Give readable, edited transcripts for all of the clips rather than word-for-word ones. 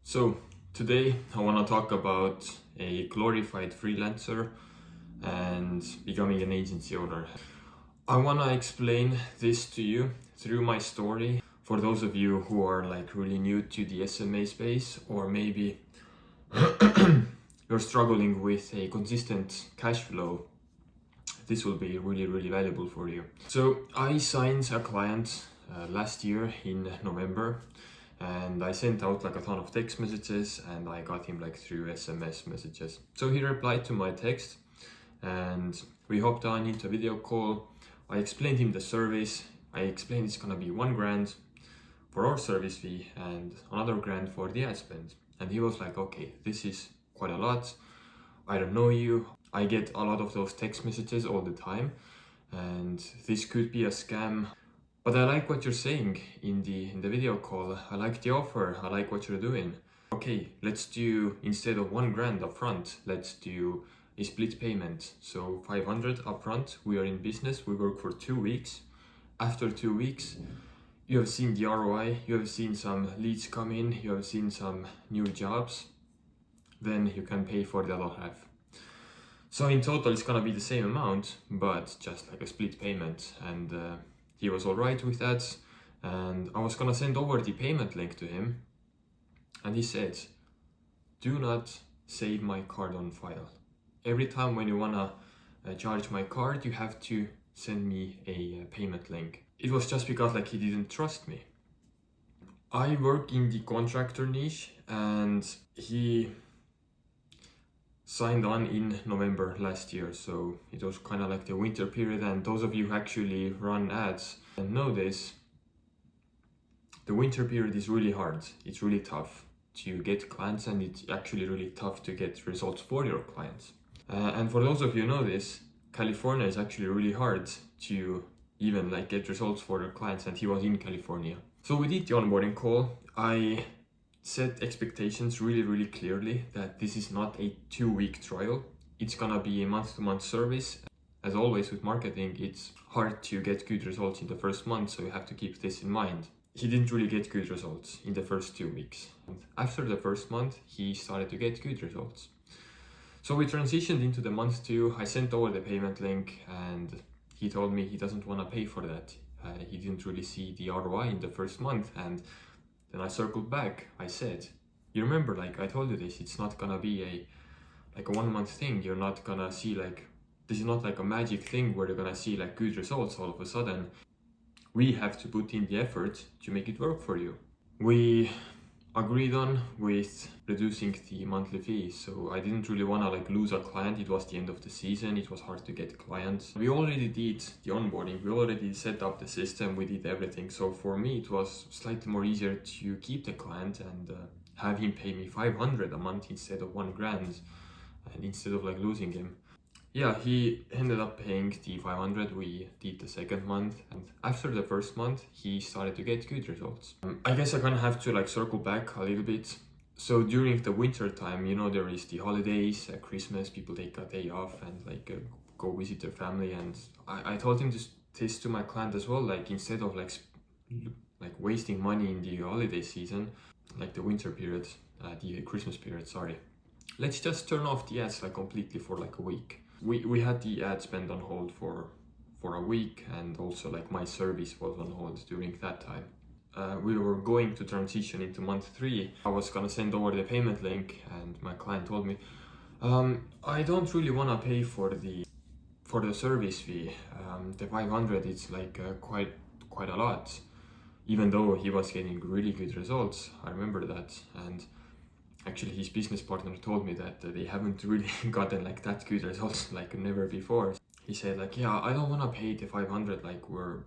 So today I want to talk about a glorified freelancer and becoming an agency owner. I want to explain this to you through my story for those of you who are like really new to the Smma space, or maybe you're struggling with a consistent cash flow. This will be really valuable for you. So I signed a client last year in November, and I sent out like a ton of text messages, and I got him like through SMS messages. So he replied to my text and we hopped on into a video call. I explained him the service. I explained it's gonna be $1,000 for our service fee and another $1,000 for the ad spend. And he was like, okay, this is quite a lot. I don't know you. I get a lot of those text messages all the time, and this could be a scam. But I like what you're saying in the video call. I like the offer. I like what you're doing. Okay, let's do, instead of $1,000 upfront, let's do a split payment. So 500 upfront. We are in business. We work for 2 weeks. After 2 weeks, you have seen the ROI. You have seen some leads come in. You have seen some new jobs. Then you can pay for the other half. So in total, it's gonna be the same amount, but just like a split payment. And he was all right with that. And I was gonna send over the payment link to him. And he said, do not save my card on file. Every time when you wanna charge my card, you have to send me a payment link. It was just because like he didn't trust me. I work in the contractor niche, and he signed on in November last year, so it was kind of like the winter period. And those of you who actually run ads and know this, the winter period is really hard. It's really tough to get clients, and it's actually really tough to get results for your clients. And for those of you who know this, California is actually really hard to even like get results for your clients, and he was in California. So we did the onboarding call. I set expectations really clearly that this is not a 2-week trial. It's gonna be a month-to-month service. As always with marketing, it's hard to get good results in the first month, so you have to keep this in mind. He didn't really get good results in the first 2 weeks. And after the first month, he started to get good results. So we transitioned into the month 2. I sent over the payment link, and he told me he doesn't want to pay for that. He didn't really see the ROI in the first month. And then I circled back. I said, you remember, like I told you this, it's not gonna be a 1 month thing. You're not gonna see like, this is not like a magic thing where you're gonna see like good results all of a sudden. We have to put in the effort to make it work for you. We agreed on with reducing the monthly fee, so I didn't really want to like lose a client. It was the end of the season. It was hard to get clients. We already did the onboarding. We already set up the system. We did everything. So for me, it was slightly more easier to keep the client and have him pay me 500 a month instead of $1,000, and instead of like losing him. Yeah, he ended up paying the 500. We did the second month, and after the first month, he started to get good results. I guess I kind of have to like circle back a little bit. So during the winter time, you know, there is the holidays, Christmas, people take a day off and like go visit their family. And I told him this to my client as well, like instead of like wasting money in the holiday season, like the winter period, the Christmas period, sorry. Let's just turn off the ads like completely for like a week. We had the ad spend on hold for a week, and also like my service was on hold during that time. We were going to transition into month 3. I was gonna send over the payment link, and my client told me, I don't really wanna pay for the service fee. The 500 is like quite a lot, even though he was getting really good results. I remember that. And actually his business partner told me that they haven't really gotten like that good results like never before. He said like, yeah, I don't want to pay the 500, like we're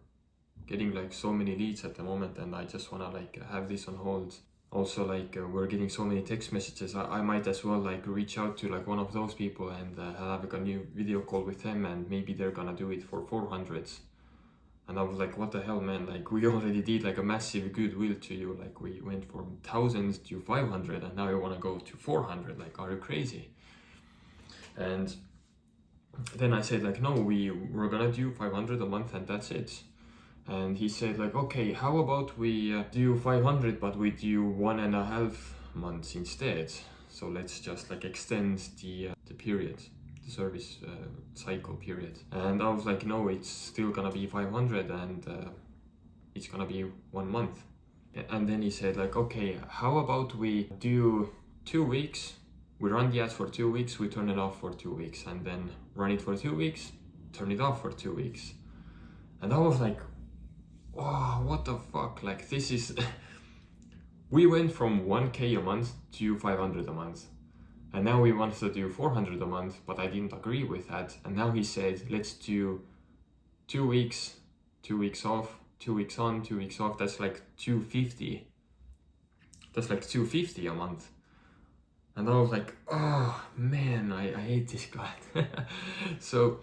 getting like so many leads at the moment, and I just want to like have this on hold. Also like we're getting so many text messages, I might as well like reach out to like one of those people and have like a new video call with them, and maybe they're gonna do it for 400. And I was like, what the hell, man? Like, we already did like a massive goodwill to you. Like, we went from thousands to 500, and now you want to go to 400. Like, are you crazy? And then I said like, no, we're gonna do 500 a month, and that's it. And he said like, okay, how about we do 500, but we do 1.5 months instead. So let's just like extend the period, the service cycle period. And I was like, no, it's still gonna be 500 and it's gonna be 1 month. And then he said like, okay, how about we do 2 weeks? We run the ads for 2 weeks, we turn it off for 2 weeks, and then run it for 2 weeks, turn it off for 2 weeks. And I was like, oh, what the fuck? Like, this is we went from 1K a month to 500 a month. And now we wanted to do 400 a month, but I didn't agree with that. And now he said, let's do 2 weeks, 2 weeks off, 2 weeks on, 2 weeks off. That's like 250. That's like 250 a month. And I was like, oh man, I hate this guy. So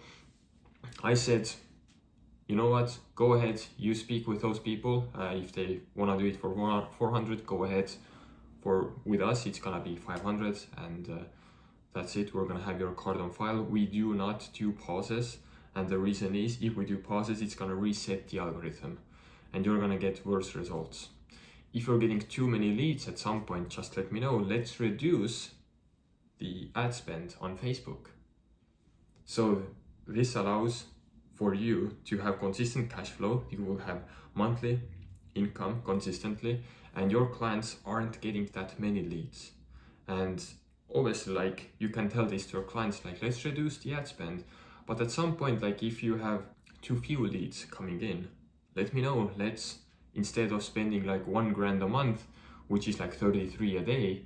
I said, you know what, go ahead, you speak with those people. If they want to do it for 400, go ahead. With us, it's gonna be 500, and that's it. We're gonna have your card on file. We do not do pauses, and the reason is, if we do pauses, it's gonna reset the algorithm, and you're gonna get worse results. If you're getting too many leads at some point, just let me know. Let's reduce the ad spend on Facebook. So this allows for you to have consistent cash flow. You will have monthly income consistently, and your clients aren't getting that many leads. And obviously, like, you can tell this to your clients, like, let's reduce the ad spend. But at some point, like, if you have too few leads coming in, let me know. Let's, instead of spending like 1 grand a month, which is like 33 a day,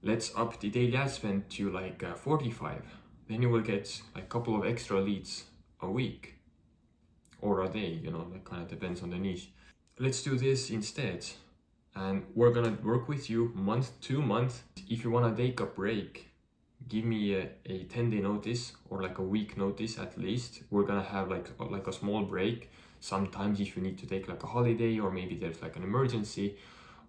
let's up the daily ad spend to like 45. Then you will get a couple of extra leads a week or a day, you know, that kind of depends on the niche. Let's do this instead. And we're gonna work with you month to month. If you wanna take a break, give me a 10-day notice or like a week notice at least. We're gonna have like a small break. Sometimes if you need to take like a holiday, or maybe there's like an emergency.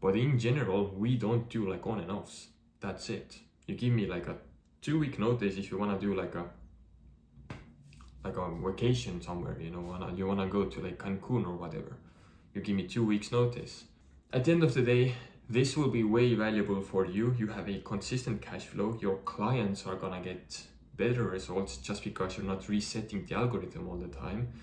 But in general, we don't do like on and offs. That's it. You give me like a 2-week notice if you wanna do like a vacation somewhere, you know, you wanna go to like Cancun or whatever. You give me 2 weeks notice. At the end of the day, this will be way valuable for you. You have a consistent cash flow. Your clients are gonna get better results just because you're not resetting the algorithm all the time.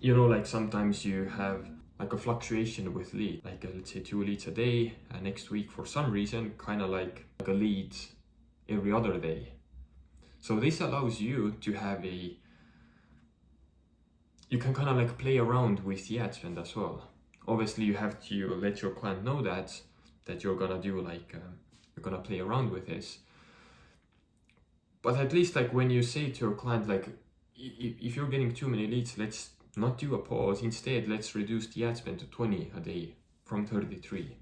You know, like sometimes you have like a fluctuation with lead, like let's say 2 leads a day, and next week for some reason, kind of like a lead every other day. So this allows you to have you can kind of like play around with the ad spend as well. Obviously, you have to let your client know that you're gonna do like, you're gonna play around with this. But at least like when you say to your client, like, if you're getting too many leads, let's not do a pause. Instead, let's reduce the ad spend to 20 a day from 33.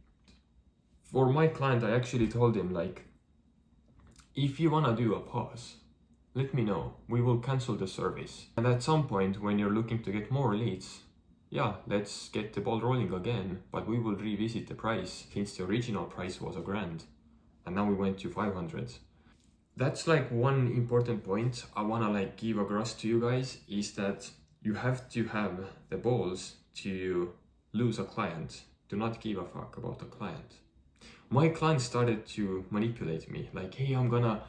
For my client, I actually told him like, if you wanna do a pause, let me know. We will cancel the service. And at some point when you're looking to get more leads, yeah, let's get the ball rolling again, but we will revisit the price, since the original price was $1,000 and now we went to 500. That's like one important point I wanna like give across to you guys, is that you have to have the balls to lose a client. Do not give a fuck about the client. My client started to manipulate me, like, hey, I'm gonna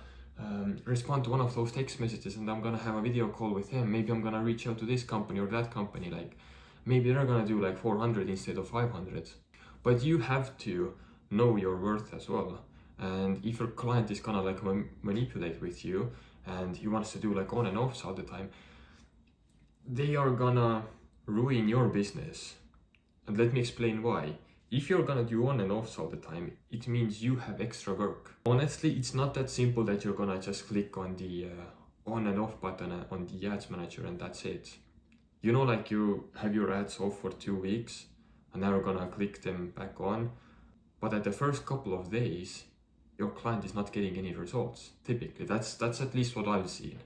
respond to one of those text messages and I'm gonna have a video call with him. Maybe I'm gonna reach out to this company or that company, like maybe they're gonna do like 400 instead of 500. But you have to know your worth as well. And if your client is gonna like manipulate with you and he wants to do like on and offs all the time, they are gonna ruin your business. And let me explain why. If you're gonna do on and offs all the time, it means you have extra work. Honestly, it's not that simple that you're gonna just click on the on and off button on the ads manager and that's it. You know, like you have your ads off for 2 weeks and now you're gonna click them back on. But at the first couple of days, your client is not getting any results. Typically, that's at least what I've seen.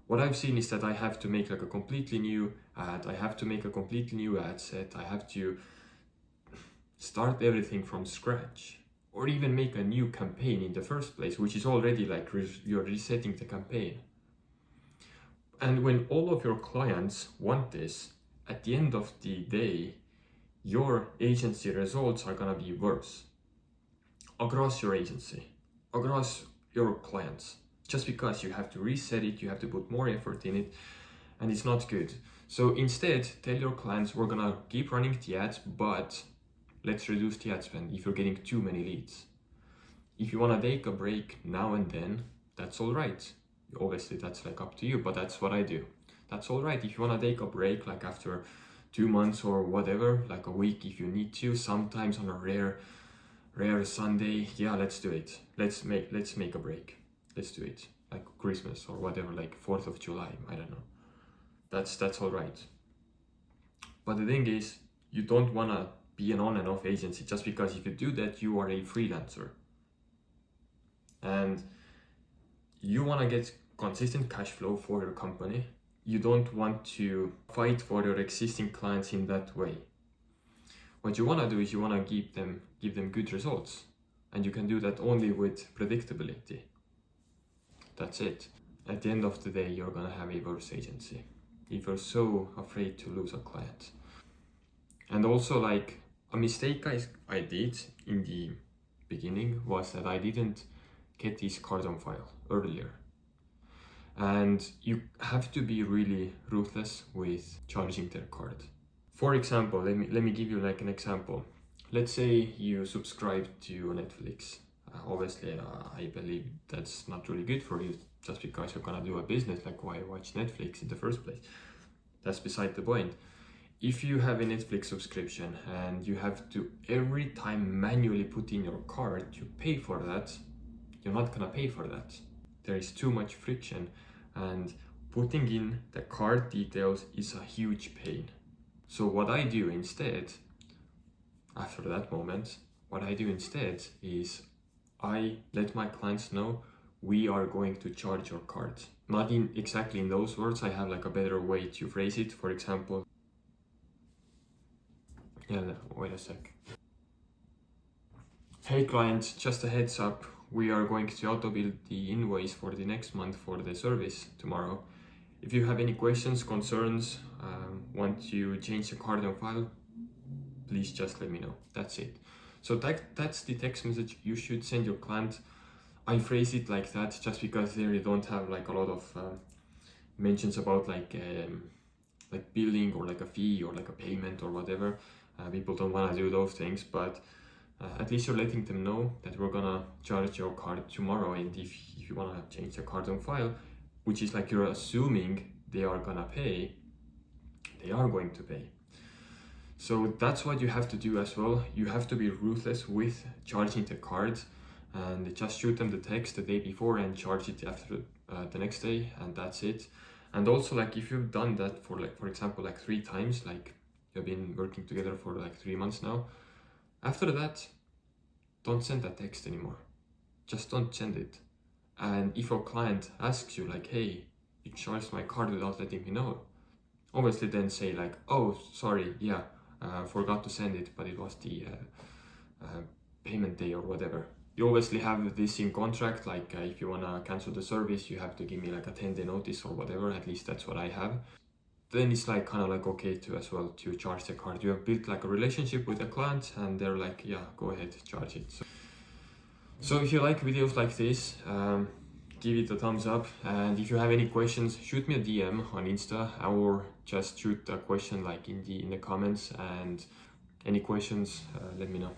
What I've seen is that I have to make like a completely new ad. I have to make a completely new ad set. I have to start everything from scratch, or even make a new campaign in the first place, which is already like you're resetting the campaign. And when all of your clients want this, at the end of the day, your agency results are gonna be worse. across your agency, across your clients. Just because you have to reset it, you have to put more effort in it, and it's not good. So instead, tell your clients, we're gonna keep running the ads, but let's reduce the ad spend if you're getting too many leads. If you wanna take a break now and then, that's all right. Obviously, that's like up to you, but that's what I do. That's all right. If you wanna take a break, like after 2 months or whatever, like a week if you need to, sometimes on a rare Sunday, yeah, let's do it. Let's make a break. Let's do it. Like Christmas or whatever, like 4th of July, I don't know. That's all right. But the thing is, you don't wanna be an on and off agency, just because if you do that, you are a freelancer. And you wanna get consistent cash flow for your company. You don't want to fight for your existing clients in that way. What you wanna do is you wanna give them good results. And you can do that only with predictability. That's it. At the end of the day, you're gonna have a worse agency if you're so afraid to lose a client. And also, like, a mistake I did in the beginning was that I didn't get this card on file earlier. And you have to be really ruthless with charging their card. For example, let me give you like an example. Let's say you subscribe to Netflix. Obviously, I believe that's not really good for you, just because you're gonna do a business. Like, why watch Netflix in the first place? That's beside the point. If you have a Netflix subscription and you have to every time manually put in your card to pay for that, you're not gonna pay for that. There is too much friction, and putting in the card details is a huge pain. So what I do instead, after that moment, what I do instead is I let my clients know we are going to charge your card. Not in exactly in those words, I have like a better way to phrase it. For example, wait a sec. Hey client, just a heads up, we are going to auto bill the invoice for the next month for the service tomorrow. If you have any questions, concerns, want to change the card on file, please just let me know. That's it. So that's the text message you should send your client. I phrase it like that just because there you don't have like a lot of mentions about like billing or like a fee or like a payment or whatever. People don't want to do those things, but at least you're letting them know that we're gonna charge your card tomorrow, and if you want to change the card on file, which is like you're assuming they are gonna pay, they are going to pay. So that's what you have to do as well. You have to be ruthless with charging the card, and just shoot them the text the day before and charge it after the next day, and that's it. And also, like, if you've done that for like, for example, like 3 times, like you've been working together for like 3 months now, after that, don't send that text anymore. Just don't send it. And if your client asks you like, hey, you charged my card without letting me know, obviously then say like, oh, sorry, yeah, forgot to send it, but it was the payment day or whatever. You obviously have this in contract, like if you wanna cancel the service, you have to give me like a 10-day notice or whatever. At least that's what I have. Then it's like kind of like okay to as well to charge the card. You have built like a relationship with the client, and they're like, yeah, go ahead, charge it. So if you like videos like this, give it a thumbs up, and if you have any questions, shoot me a DM on Insta, or just shoot a question like in the comments, and any questions, let me know.